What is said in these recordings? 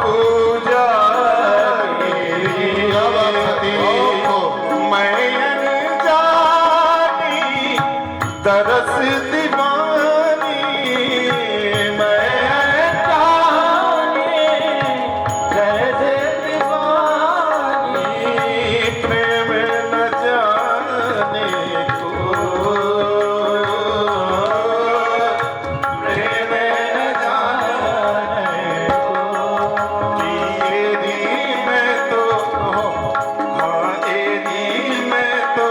पूजा तरस दीवानी मैं जाने कैसे दीवानी प्रेम न जाने को प्रेम न जाने को तेरी मैं तो हाँ तेरी मैं तो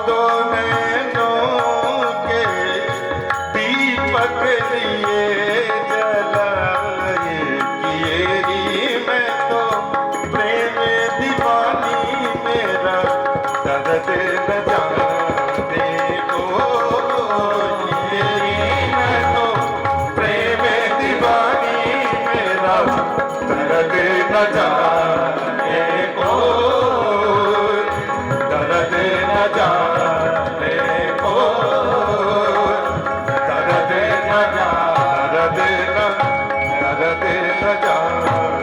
दो लिए जलाए किए मैं तो प्रेम दीवानी मेरा दर्द न जाने को मैं तो प्रेम दीवानी मेरा दर्द न जाने को दर्द न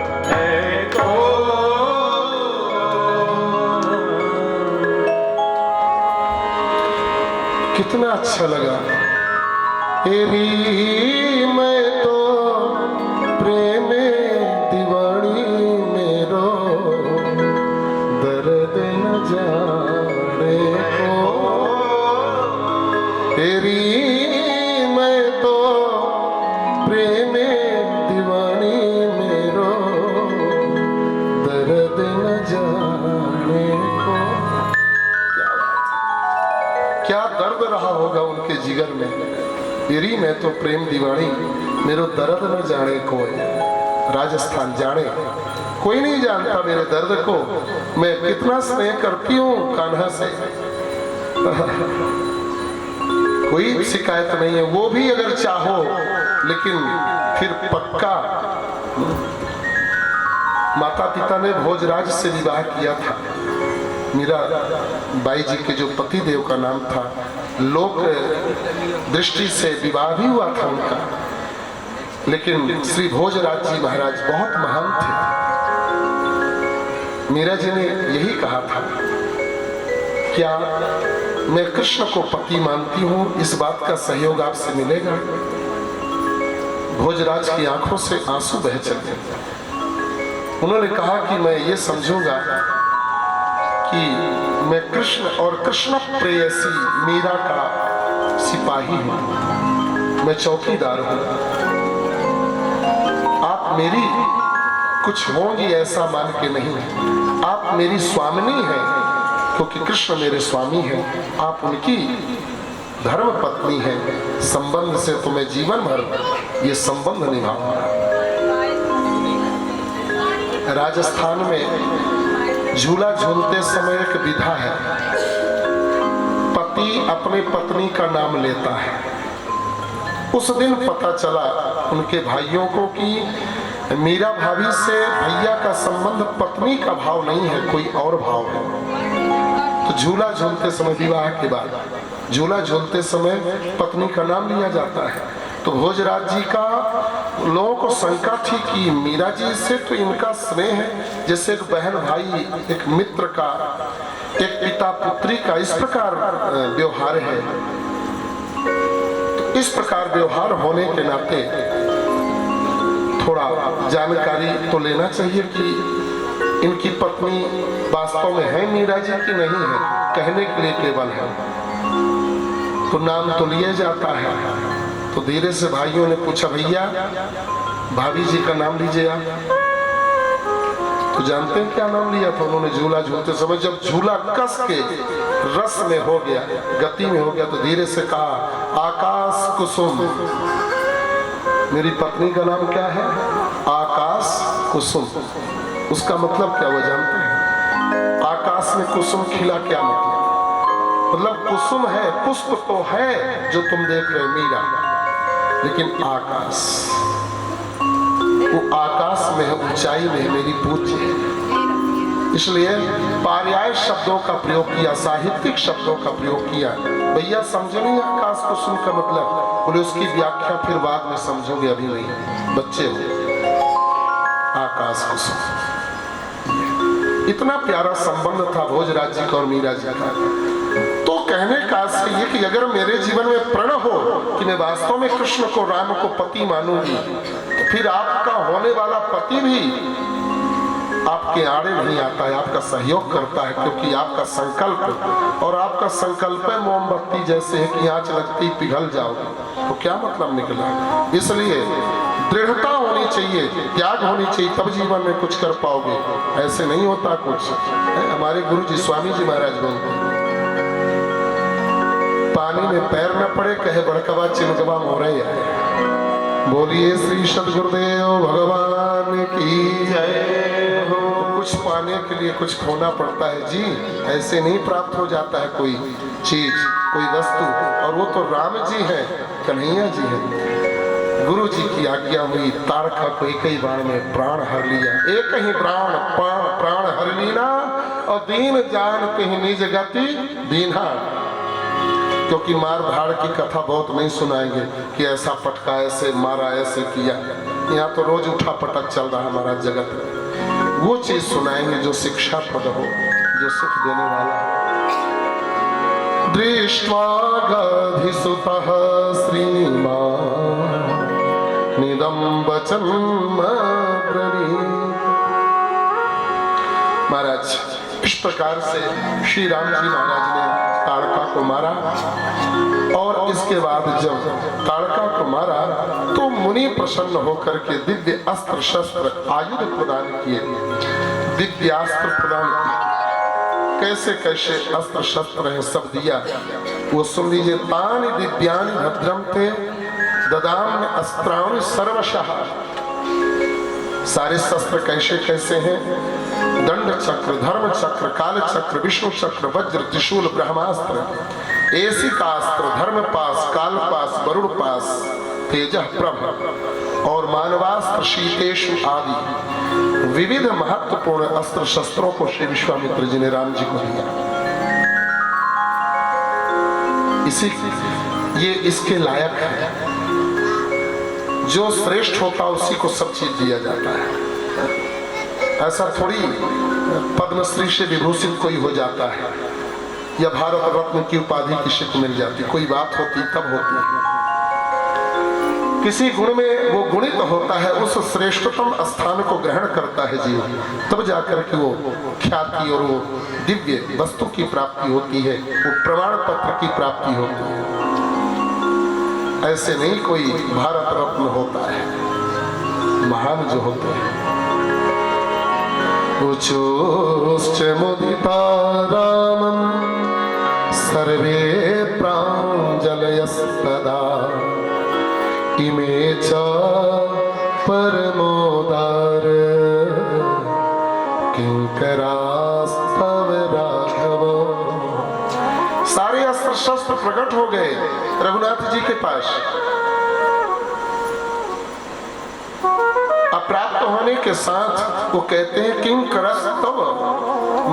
जाने को कितना अच्छा लगा। तेरी मैं तो प्रेम दीवानी मेरो दर्द न जाने को तेरी मैं तो प्रेम दीवानी मेरो दर्द न जाने को। क्या दर्द रहा होगा उनके जिगर में। तेरी मैं तो प्रेम दीवानी मेरो दर्द न जाने कोई। राजस्थान जाने कोई नहीं जानता मेरे दर्द को, मैं कितना स्नेह करती हूँ कान्हा से। कोई शिकायत नहीं है, वो भी अगर चाहो लेकिन फिर पक्का। माता पिता ने भोजराज से विवाह किया था। मीरा बाई जी के जो पति देव का नाम था, लोक दृष्टि से विवाह भी हुआ था उनका, लेकिन श्री भोजराज जी महाराज बहुत महान थे। मीरा जी ने यही कहा था, क्या मैं कृष्ण को पति मानती हूँ, इस बात का सहयोग आपसे मिलेगा। भोजराज की आंखों से आंसू बह चले। उन्होंने कहा कि मैं ये समझूंगा कि मैं कृष्ण और कृष्ण प्रेयसी मीरा का सिपाही हूं, मैं चौकीदार हूं। आप मेरी कुछ होंगी ऐसा मान के नहीं, आप मेरी स्वामिनी हैं, क्योंकि कृष्ण मेरे स्वामी हैं, आप उनकी धर्म पत्नी हैं। संबंध से तो मैं जीवन भर ये संबंध निभाऊंगा। राजस्थान में झूला झूलते समय एक विधा है, पति अपने पत्नी का नाम लेता है। उस दिन पता चला उनके भाइयों को कि मीरा भाभी से भैया का संबंध पत्नी का भाव नहीं है, कोई और भाव है। तो झूला झूलते समय, विवाह के बाद झूला झूलते समय पत्नी का नाम लिया जाता है। तो भोजराज जी का लोगों को शंका थी कि मीरा जी से तो इनका स्नेह है जैसे एक बहन भाई, एक मित्र का, एक पिता पुत्री का इस प्रकार व्यवहार है। तो इस प्रकार व्यवहार होने के नाते थोड़ा जानकारी तो लेना चाहिए कि इनकी पत्नी वास्तव में है मीरा जी की नहीं है, कहने के लिए केवल है। तो नाम तो लिया जाता है। तो धीरे से भाइयों ने पूछा, भैया भाभी जी का नाम लीजिए आप। तो जानते हैं क्या नाम लिया था उन्होंने? झूला झूलते समय जब झूला कस के रस में हो गया, गति में हो गया, तो धीरे से कहा, आकाश कुसुम। मेरी पत्नी का नाम क्या है? आकाश कुसुम। उसका मतलब क्या वो जानते हैं? आकाश में कुसुम खिला, क्या मतलब कुसुम है, पुष्प तो है जो तुम देख रहे हो मीरा, लेकिन आकाश, वो आकाश में है, ऊंचाई में है, मेरी पूज्य है। इसलिए पर्याय शब्दों का प्रयोग किया, साहित्यिक शब्दों का प्रयोग किया। भैया समझो नहीं आकाश कुसुम का मतलब? बोले उसकी व्याख्या फिर बाद में समझोगे, अभी नहीं, बच्चे हो। आकाश कुसुम। इतना प्यारा संबंध था भोजराज जी का और मीरा जी का। तो कहने का आशय ये कि अगर मेरे जीवन में प्रण हो कि मैं वास्तव में कृष्ण को, राम को पति मानूंगी, तो फिर आपका होने वाला पति भी आपके आड़े नहीं आता है, आपका सहयोग करता है, क्योंकि आपका संकल्प, और आपका संकल्प है मोमबत्ती जैसे है कि आंच लगती पिघल जाओगे, तो क्या मतलब निकला। इसलिए दृढ़ता होनी चाहिए, त्याग होनी चाहिए, तब जीवन में कुछ कर पाओगे, ऐसे नहीं होता कुछ। हमारे गुरु जी स्वामी जी महाराज बोलते, पानी में पैर न पड़े कहे बड़कवा चिमकवा मोरैया। बोलिए श्री सद्गुरुदेव भगवान की जय हो। कुछ पाने के लिए कुछ खोना पड़ता है जी, ऐसे नहीं प्राप्त हो जाता है कोई चीज, कोई वस्तु। और वो तो राम जी हैं, कन्हैया जी हैं। गुरु जी की आज्ञा हुई, तारका को एक ही बाण में प्राण हर लिया। एक ही प्राण हर लीना, और दीन जान कहीं निज गति दीना। क्योंकि मार भाड़ की कथा बहुत नहीं सुनाएंगे कि ऐसा पटका, ऐसे मारा, ऐसे किया। यहाँ तो रोज उठा पटक चल रहा हमारा जगत में। वो चीज सुनाएंगे जो शिक्षाप्रद हो, जो सुख देने वाला हो। दृष्ट्वा गधिसुतः श्रीमान् निदं वचनम् अब्रवीत्। महाराज इस प्रकार से श्री राम जी महाराज ने ताड़का को मारा, और इसके बाद जब ताड़का को मारा तो मुनि प्रसन्न होकर के दिव्य अस्त्र शस्त्र आयुध प्रदान किए, दिव्यास्त्र प्रदान किए। कैसे कैसे अस्त्र शस्त्र है सब दिया, वो सुन लीजिए। तानि दिव्यानि भद्रम थे ददाम अस्त्राणि सर्वशः। सारे शस्त्र कैसे कैसे हैं? दंड चक्र, धर्म चक्र, काल चक्र, विष्णु चक्र, वज्र, त्रिशूल, ब्रह्मास्त्र, एसिकास्त्र, धर्म पास, काल पास, वरुण पास, तेजः प्रभ और मानवास्त्र, शीतेषु आदि विविध महत्वपूर्ण अस्त्र शस्त्रों को श्री विश्वामित्र जी ने राम जी को दिया। ये इसके लायक है। जो श्रेष्ठ होता है उसी को सब चीज दिया जाता है। ऐसा थोड़ी पद्मश्री से विभूषित कोई हो जाता है या भारत रत्न की उपाधि किसी को मिल जाती, कोई बात होती तब होती है। किसी गुण में वो गुणित होता है, उस श्रेष्ठतम स्थान को ग्रहण करता है जीव, तब जाकर के वो ख्याति और वो दिव्य वस्तु की प्राप्ति होती है, वो प्रमाण पत्र की प्राप्ति होती है। ऐसे नहीं कोई भारत रत्न होता है, महान जो होते हैं। उचोश्च मुदिता रामं सर्वे प्राञ्जलयस्तदा इमे च परमोदार किंकरास्तव राघव। सारे अस्त्र शस्त्र प्रकट हो गए रघुनाथ जी के पास। अप्राप्त होने के साथ वो कहते हैं किंकरस्तव,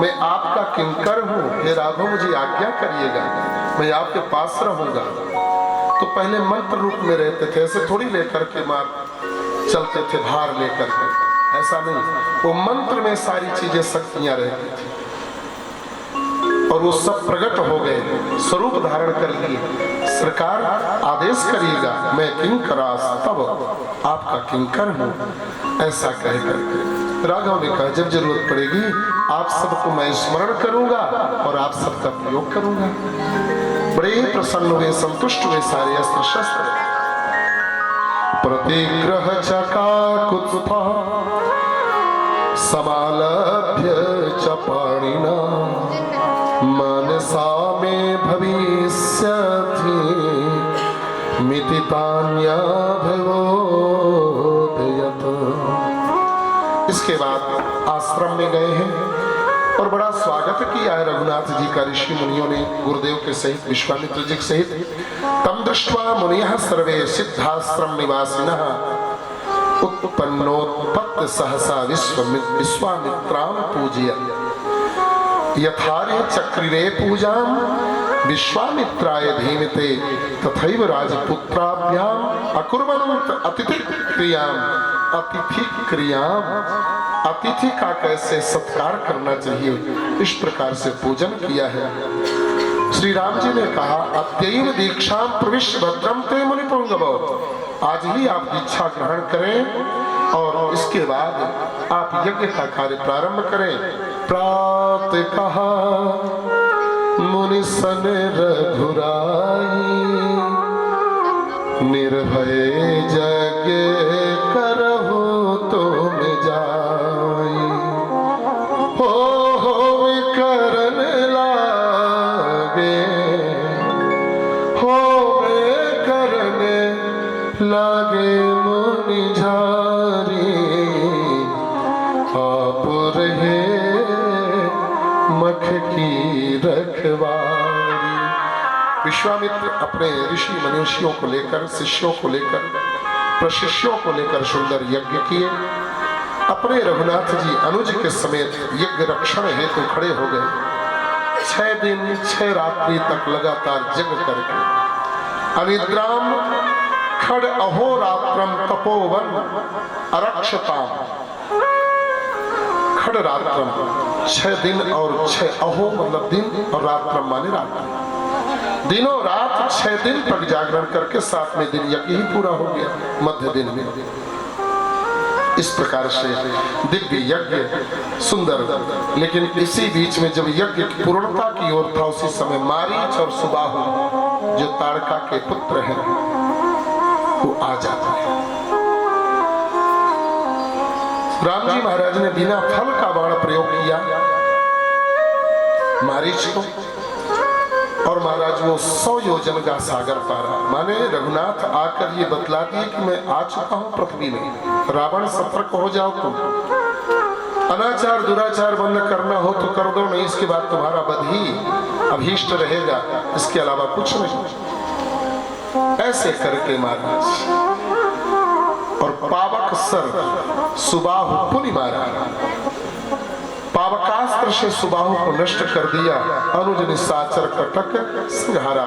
मैं आपका किंकर हूँ, हे राघव मुझे आज्ञा करिएगा, मैं आपके पास रहूंगा। तो पहले मंत्र रूप में रहते थे, ऐसे थोड़ी लेकर के मार चलते थे भार लेकर के, ऐसा नहीं। वो मंत्र में सारी चीजें शक्तियां रहती थी और वो सब प्रकट हो गए, स्वरूप धारण कर लिए। सरकार आदेश करिएगा, मैं किंकरास्तव, आपका किंकर हूँ, ऐसा कह करके राघव ने कहा जब जरूरत पड़ेगी आप सबको मैं स्मरण करूंगा और आप सबका प्रयोग करूंगा। बड़े ही प्रसन्न हुए, संतुष्ट हुए सारे अस्त्र शस्त्र। प्रतिग्रह चकाकुत्स्थः समालभ्य च पाणिना मनसा मे भविष्यति मितितान्याभवोदयत्। इसके बाद आश्रम में गए हैं और बड़ा स्वागत किया है रघुनाथ जी का ऋषि मुनियों ने, गुरुदेव के सहित, विश्वामित्र जी के सहित। तम दृष्ट्वा मुनियः सर्वे सिद्धाश्रम निवासिनः उत्पन्नोत्पत्ति सहसा विश्वामित्रां पूजयन्। यथार्य चक्रिरे पूजां विश्वामित्राय धीमते तथैव राजपुत्राभ्याम् अकुर्वन्त अतिथि क्रियां अतिथि क्रियाम, अतिथि का कैसे सत्कार करना चाहिए, इस प्रकार से पूजन किया है। श्री राम जी ने कहा अत्यैव दीक्षां प्रविश्य भद्रम ते मुनि पुंगव, आज ही आप दीक्षा ग्रहण करें और इसके बाद आप यज्ञ का कार्य प्रारंभ करें। प्रातः कहा मुनि सन रघुराई, निर्भय यज्ञ करहु तुम जाई, हो करन लागे, हो करन लागे मुनि झारी, आप रहे मख की रखवारी। विश्वामित्र अपने ऋषि मनुष्यों को लेकर, शिष्यों को लेकर, प्रशिष्यों को लेकर सुंदर यज्ञ किए। अपने रघुनाथ जी अनुज के समेत यज्ञ रक्षण हेतु खड़े हो गए। 6 दिन 6 रात्रि तक लगातार जग करके अनिद्राम खड़ अहोरात्रम तपोवन अरक्षताम, खड़ रात्रम 6 दिन और 6 अहो मतलब दिन और रात्रम माने रात, दिनों रात 6 दिन तक जागरण करके 7वें दिन यज्ञ ही पूरा हो गया मध्य दिन में। इस प्रकार से दिव्य यज्ञ सुंदर। लेकिन इसी बीच में जब यज्ञ की पूर्णता की ओर था, उसी समय मारीच और सुबाहु जो ताड़का के पुत्र हैं वो आ जाते हैं। राम जी महाराज ने बिना फल का बाण प्रयोग किया मारीच को, और महाराज वो 100 योजन का सागर पारा। माने रघुनाथ आकर ये बतला दिए कि मैं आ चुका हूं पृथ्वी में, रावण सतर्क हो जाओ तुम, अनाचार दुराचार बंद करना हो तो कर दो, नहीं इसके बाद तुम्हारा वध ही अभीष्ट रहेगा, इसके अलावा कुछ नहीं। ऐसे करके महाराज और पावक सर सुबाहु पुनि मारा, पावकास्त्र से सुबाहु को नष्ट कर दिया। अनुज निशाचर कटक सिंहारा,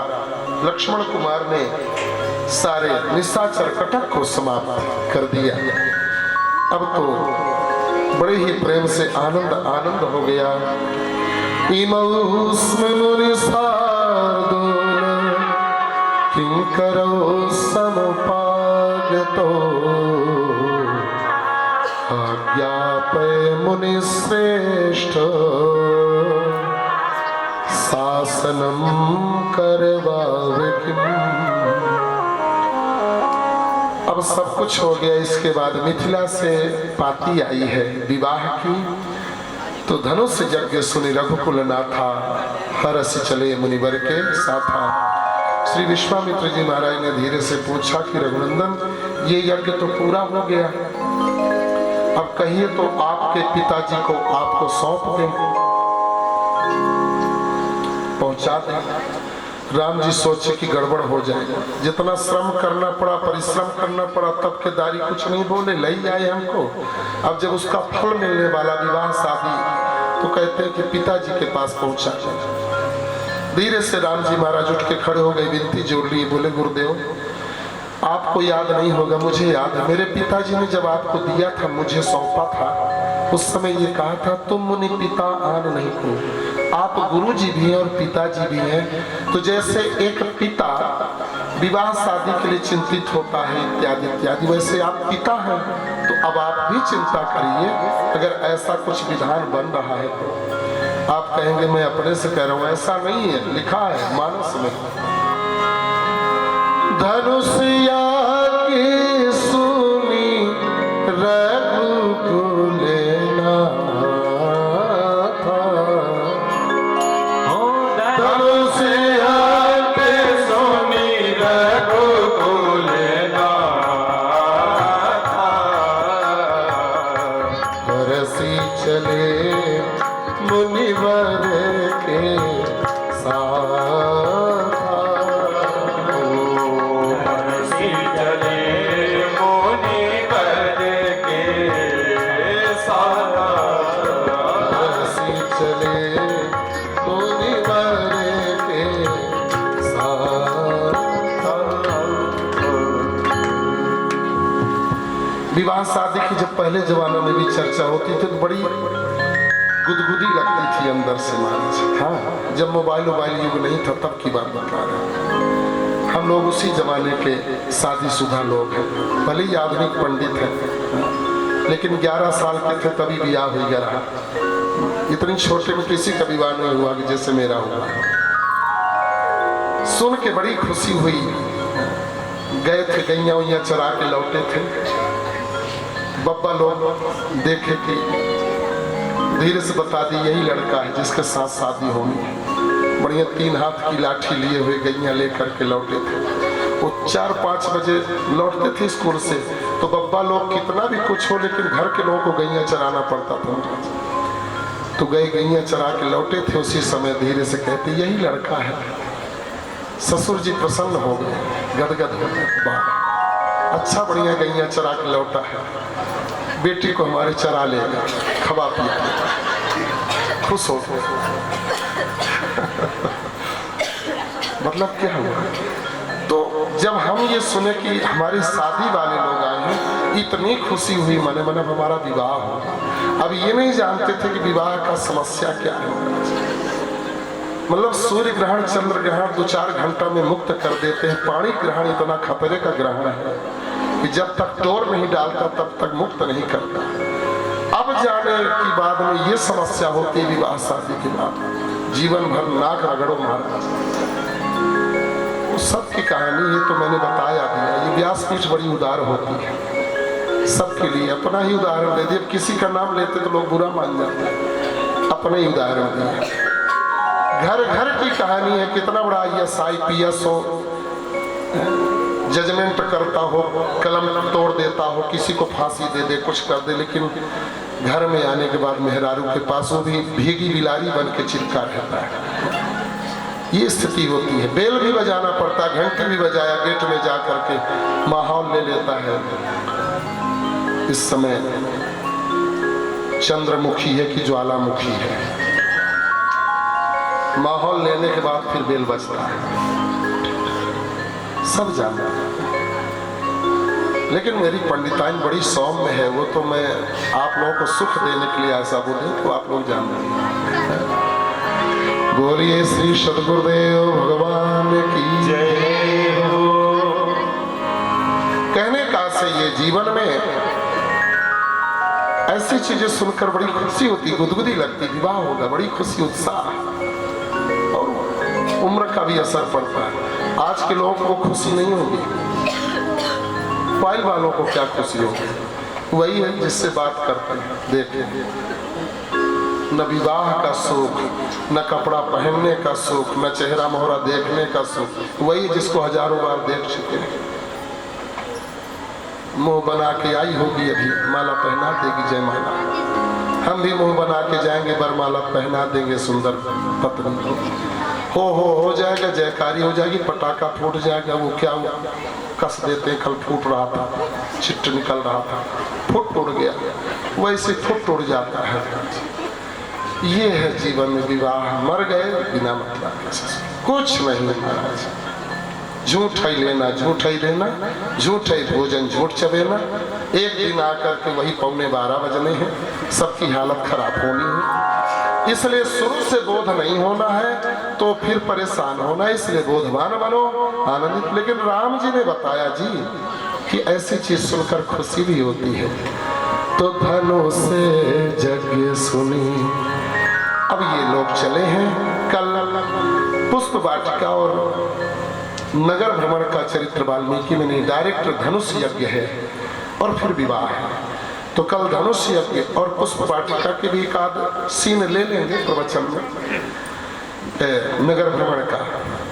लक्ष्मण कुमार ने सारे निशाचर कटक को समाप्त कर दिया। अब तो बड़े ही प्रेम से आनंद आनंद हो गया। किंकरो समुपागतो, आज्ञापय मुनि श्रेष्ठ, शासनम करवावे किम। अब सब कुछ हो गया। इसके बाद मिथिला से पाती आई है विवाह की, तो धनुष यज्ञ सुनि रघुकुल नाथा, हरस चले मुनिवर के साथा। श्री विश्वामित्र जी महाराज ने धीरे से पूछा कि रघुनंदन ये यज्ञ तो पूरा हो गया, अब कहिए तो आपके पिताजी को आपको सौंप दें, पहुंचा दें। राम जी सोचे कि गड़बड़ हो जाएगा, जितना श्रम करना पड़ा, परिश्रम करना पड़ा, तब के दारी कुछ नहीं बोले, ले आए हमको। अब जब उसका फल मिलने वाला विवाह शादी, तो कहते हैं कि पिताजी के पास पहुंचा। धीरे से राम जी महाराज उठ के खड़े हो गए, विनती जोड़ ली, बोले गुरुदेव आपको याद नहीं होगा, मुझे याद है। मेरे पिताजी ने जब आपको दिया था, मुझे सौंपा था, उस समय ये कहा था तुम मुनि पिता आन नहीं को, आप गुरु जी भी हैं और पिताजी भी हैं। तो जैसे एक पिता विवाह शादी के लिए चिंतित होता है इत्यादि इत्यादि, वैसे आप पिता हैं, तो अब आप भी चिंता करिए। अगर ऐसा कुछ विधान बन रहा है तो आप कहेंगे मैं अपने से कह रहा हूँ, ऐसा नहीं है, लिखा है मानस में। धनुषिया की सुनी रघुकुल नाथा, धनुषिया की सुनी रघुकुल नाथा, हरसी चले मुनिवर के साथ। विवाह विवाह शादी की जब पहले जमाना में भी चर्चा होती थी तो बड़ी गुदगुदी लगती थी अंदर से महाराज। हाँ, जब मोबाइल युग नहीं था तब की बात बता रहे हैं। हम लोग उसी जमाने के शादीशुदा लोग हैं, भले ही आधुनिक पंडित हैं, लेकिन 11 साल के थे तभी विवाह हो गया रहा। इतनी छोटे में किसी का विवाह नहीं हुआ कि जैसे मेरा हुआ। सुन के बड़ी खुशी हुई। गए थे, गैया वैया चरा के लौटे थे। बब्बा लोग देखे कि धीरे से बता दी यही लड़का है जिसके साथ शादी होनी। बढ़िया 3 हाथ की लाठी लिए हुए गैया लेकर के लौटे थे। वो 4-5 बजे लौटते थे स्कूल से, तो बब्बा लोग कितना भी कुछ हो लेकिन घर के लोगों को गैया चराना पड़ता था। तो गए गैया चरा के लौटे थे। उसी समय धीरे से कहते यही लड़का है। ससुर जी प्रसन्न हो गए, गदगद हो गए। वाह, अच्छा बढ़िया गैया चरा के लौटा है, बेटी को हमारे चरा लेगा, खवा पिया, खुश हो गए। मतलब क्या हुआ? तो जब हम ये सुने कि हमारी शादी वाले लोग आए हैं, इतनी खुशी हुई मने मन हमारा विवाह होगा। अब ये नहीं जानते थे कि विवाह का समस्या क्या है। मतलब सूर्य ग्रहण, चंद्र ग्रहण 2-4 घंटा में मुक्त कर देते हैं। पानी ग्रहण इतना खतरे का ग्रहण है कि जब तक डोर नहीं डालता तब तक मुक्त नहीं करता। अब जाने की बाद में ये समस्या होती है विवाह शादी के बाद, जीवन भर नाक रगड़ो महाराज। वो सब की कहानी है तो मैंने बताया दिया। ये व्यासपीठ बड़ी उदार होती है सबके लिए। अपना ही उदाहरण दे दिए। किसी का नाम लेते तो लोग बुरा मान जाते हैं, अपने ही उदाहरण दिए। घर घर की कहानी है। कितना बड़ा IAS हो, जजमेंट करता हो, कलम तोड़ देता हो, किसी को फांसी दे दे, कुछ कर दे, लेकिन घर में आने के बाद मेहरारू के पास वो भी भीगी बिलारी बन के चिपका रहता है। ये स्थिति होती है। बेल भी बजाना पड़ता है, घंटी भी बजाया, गेट में जा करके माहौल ले लेता है। इस समय चंद्रमुखी है कि ज्वालामुखी है। माहौल लेने के बाद फिर बेल बजता है, सब जानते हैं। लेकिन मेरी पंडिताइन बड़ी सौम्य है। वो तो मैं आप लोगों को सुख देने के लिए ऐसा बोले तो आप लोग जानते हैं। बोलिए श्री सद्गुरुदेव भगवान की जय हो। कहने का से ये जीवन में ऐसी चीजें सुनकर बड़ी खुशी होती, गुदगुदी लगती। विवाह होगा, बड़ी खुशी, उत्साह, उम्र का भी असर पड़ता है। आज के लोगों को खुशी नहीं होगी, मोबाइल वालों को क्या खुशी होगी? वही है जिससे बात करते हैं। देखें, न विवाह का सुख, न कपड़ा पहनने का सुख, न चेहरा मोहरा देखने का सुख। वही जिसको हजारों बार देख चुके हैं। मुंह बना के आई होगी, अभी माला पहना देगी जयमाला। हम भी मुंह बना के जाएंगे, बरमाला पहना देंगे सुंदर पत्नी हो जाएगा, जयकारी हो जाएगी, पटाखा फूट जाएगा। वो क्या हुआ, कस देते, कल फूट रहा था, छिट निकल रहा था, फुट उड़ गया, वैसे फुट उड़ जाता है। ये है जीवन में विवाह। मर गए बिना मतलब कुछ नहीं महाराज। झूठ ही लेना, झूठ ही लेना, झूठ ही भोजन, झूठ चबेना। एक दिन आकर के वही 11:15 बजने हैं, सबकी हालत खराब होनी है। इसलिए शुरू से बोध नहीं होना है तो फिर परेशान होना। इसलिए बोधवान बनो, आनंदित। लेकिन राम जी ने बताया जी कि ऐसी चीज सुनकर खुशी भी होती है। तो धनो से जग सुनी। अब ये लोग चले हैं। कल पुष्प वाटिका और नगर भ्रमण का चरित्र वाल्मीकि में नहीं, डायरेक्ट धनुष यज्ञ है और फिर विवाह है। तो कल धनुष यज्ञ और पुष्प वाटिका के भी एक आध सीन ले लेंगे प्रवचन में, नगर भ्रमण का।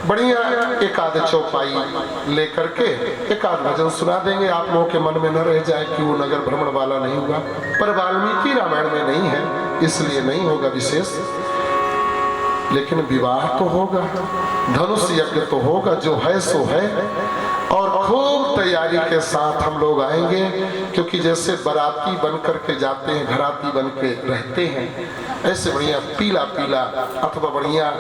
बढ़िया एक आध चौपाई लेकर के एक आध भजन सुना देंगे। आप लोगों के मन में न रह जाए कि वो नगर भ्रमण वाला नहीं हुआ। पर वाल्मीकि रामायण में नहीं है, इसलिए नहीं होगा विशेष। लेकिन विवाह तो होगा, धनुष यज्ञ तो होगा, जो है सो है। और खूब तैयारी के साथ हम लोग आएंगे, क्योंकि जैसे बाराती बन करके जाते हैं, घराती बन के रहते हैं, ऐसे बढ़िया पीला पीला अथवा बढ़िया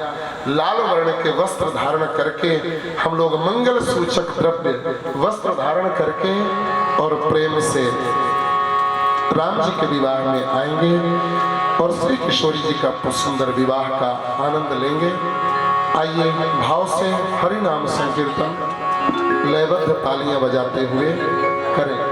लाल वर्ण के वस्त्र धारण करके हम लोग मंगल सूचक द्रव्य वस्त्र धारण करके और प्रेम से राम जी के विवाह में आएंगे और श्री किशोरी जी का सुंदर विवाह का आनंद लेंगे। आइए भाव से हरि नाम संकीर्तन लयबद्ध तालियां बजाते हुए करें।